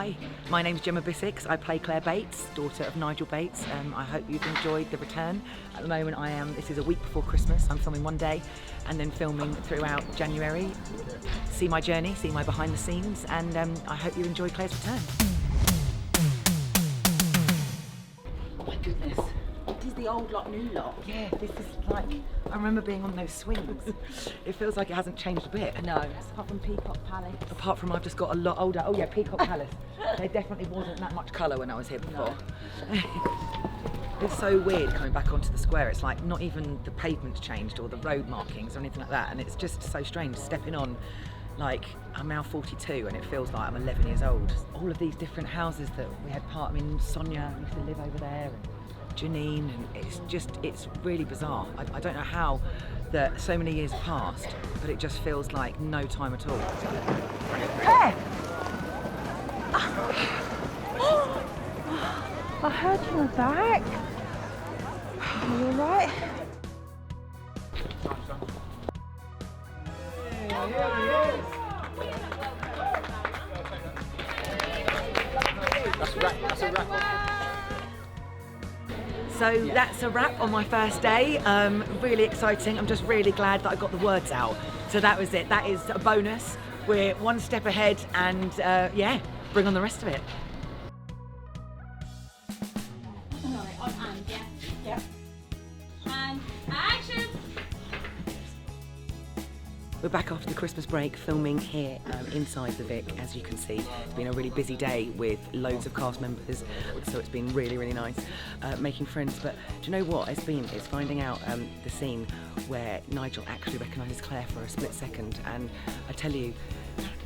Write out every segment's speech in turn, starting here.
Hi, my name's Gemma Bissix. I play Clare Bates, daughter of Nigel Bates. I hope you've enjoyed the return. At the moment this is a week before Christmas. I'm filming one day and then filming throughout January. See my journey, see my behind the scenes, and I hope you enjoy Clare's return. Oh my goodness. It is the old lot, new lot. Yeah, this is like, I remember being on those swings. It feels like it hasn't changed a bit. No, apart from Peacock Palace. Apart from I've just got a lot older. Oh yeah, Peacock Palace. There definitely wasn't that much colour when I was here before. No. It's so weird coming back onto the square. It's like not even the pavement's changed or the road markings or anything like that. And it's just so strange stepping on. Like, I'm now 42 and it feels like I'm 11 years old. All of these different houses that we had Sonia used to live over there, and Janine, and it's really bizarre. I don't know how that so many years passed, but it just feels like no time at all. Hey! I heard you were back. Are you alright? That's a wrap. So that's a wrap on my first day. Really exciting. I'm just really glad that I got the words out. So that was it. That is a bonus. We're one step ahead, and yeah, bring on the rest of it. Yeah. And action! We're back after the Christmas break, filming here inside the Vic. As you can see, it's been a really busy day with loads of cast members, so it's been really, really nice making friends. But do you know what it's been? It's finding out the scene where Nigel actually recognises Clare for a split second, and I tell you,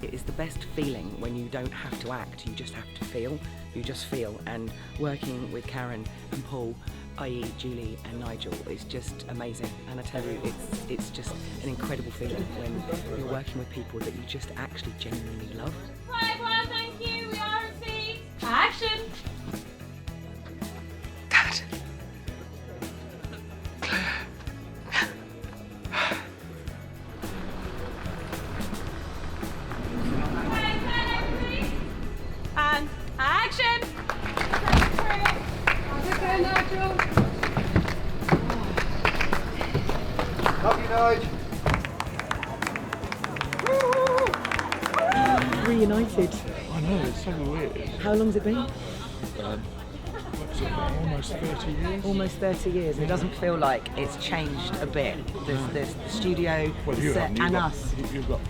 it is the best feeling when you don't have to act, you just have to feel. You just feel, and working with Karen and Paul, i.e. Julie and Nigel, is just amazing. And I tell you, it's just an incredible feeling when you're working with people that you just actually genuinely love. Right, everyone, thank you. We are in scene. Action! Dad. And action! Okay, Nigel. Love you, Nigel. Reunited. I know, it's so weird. How long's it been? Almost 30 years. Almost 30 years. It doesn't feel like it's changed a bit. There's the studio, Well, the set, and us. You've got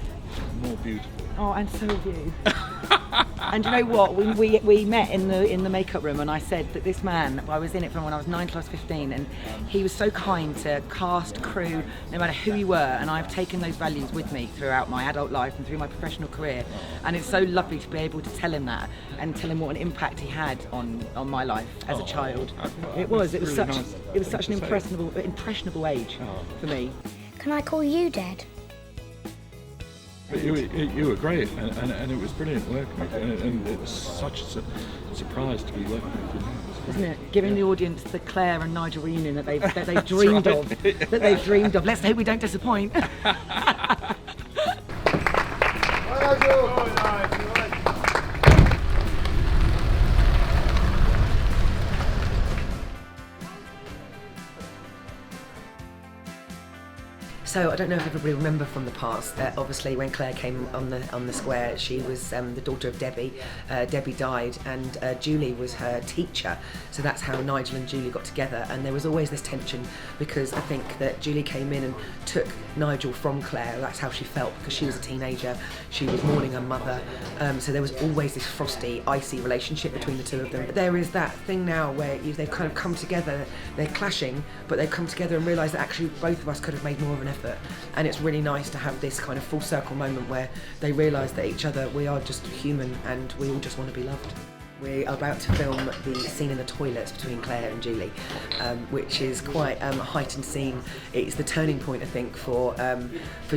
more beautiful. Oh, and so have you. And you know what? We met in the makeup room, and I said that this man, I was in it from when I was 9 till I was 15, and he was so kind to cast, crew, no matter who you were, and I've taken those values with me throughout my adult life and through my professional career, and it's so lovely to be able to tell him that and tell him what an impact he had on my life as a child. It was really such nice it was such an to say. impressionable age for me. Can I call you Dad? But you were great, and it was brilliant working with you, and it was such a surprise to be working with you. Isn't it? Giving the audience the Clare and Nigel reunion that they've dreamed of. That they've dreamed of. Let's hope we don't disappoint. Hi, Nigel. So I don't know if everybody remember from the past that obviously when Clare came on the square, she was the daughter of Debbie. Debbie died, and Julie was her teacher. So that's how Nigel and Julie got together. And there was always this tension because I think that Julie came in and took Nigel from Clare. That's how she felt because she was a teenager. She was mourning her mother. So there was always this frosty, icy relationship between the two of them. But there is that thing now where they've kind of come together. They're clashing, but they've come together and realised that actually both of us could have made more of an effort. And it's really nice to have this kind of full circle moment where they realise that each other, we are just human and we all just want to be loved. We are about to film the scene in the toilets between Clare and Julie, which is quite a heightened scene. It's the turning point, I think, for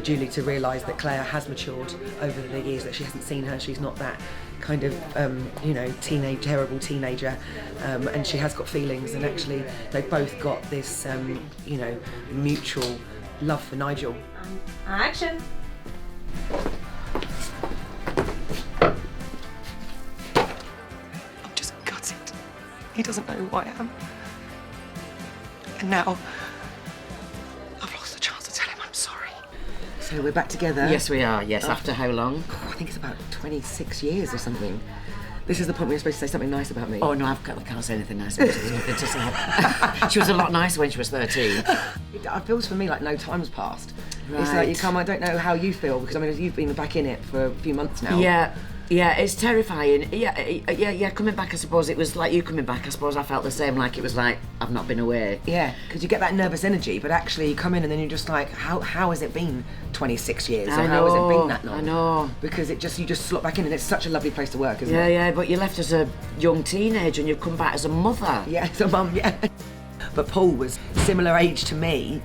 Julie to realise that Clare has matured over the years, that she hasn't seen her, she's not that kind of, terrible teenager, and she has got feelings, and actually they've both got this, mutual love for Nigel. Action! He doesn't know who I am. And now, I've lost the chance to tell him I'm sorry. So we're back together. Yes, we are. Yes, after how long? I think it's about 26 years or something. This is the point where you're supposed to say something nice about me. Oh no, I can't say anything nice about her. There's nothing to say. She was a lot nicer when she was 13. It feels for me like no time's passed. It's like Right. you come, I don't know how you feel, because I mean, you've been back in it for a few months now. Yeah, it's terrifying. Yeah, coming back, I suppose it was like you coming back. I suppose I felt the same, like it was like I've not been away. Yeah, because you get that nervous energy, but actually you come in and then you're just like, how has it been 26 years? Or how has it been that long? I know. Because you just slot back in, and it's such a lovely place to work, isn't it? Yeah, but you left as a young teenager and you've come back as a mother. Yeah, as a mum, yeah. But Paul was similar age to me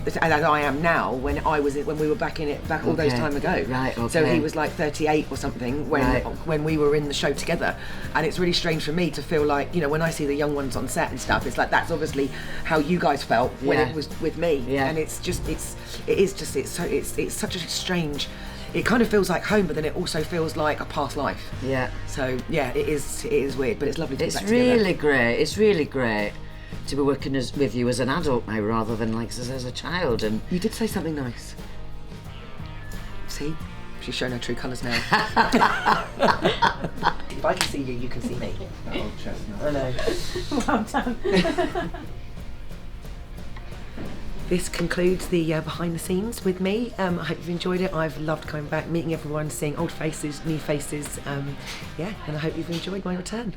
as I am now, when we were back in it all those time ago. Right, okay. So he was like 38 or something when we were in the show together, and it's really strange for me to feel like, you know, when I see the young ones on set and stuff, it's like that's obviously how you guys felt when it was with me. Yeah. And it's such a strange. It kind of feels like home, but then it also feels like a past life. Yeah. So yeah, it is weird, but it's lovely to be back together. It's really great to be working with you as an adult now rather than like as a child. And you did say something nice. See? She's shown her true colours now. If I can see you, you can see me. Oh, chestnut. I know. Well done. This concludes the behind the scenes with me. I hope you've enjoyed it. I've loved coming back, meeting everyone, seeing old faces, new faces. And I hope you've enjoyed my return.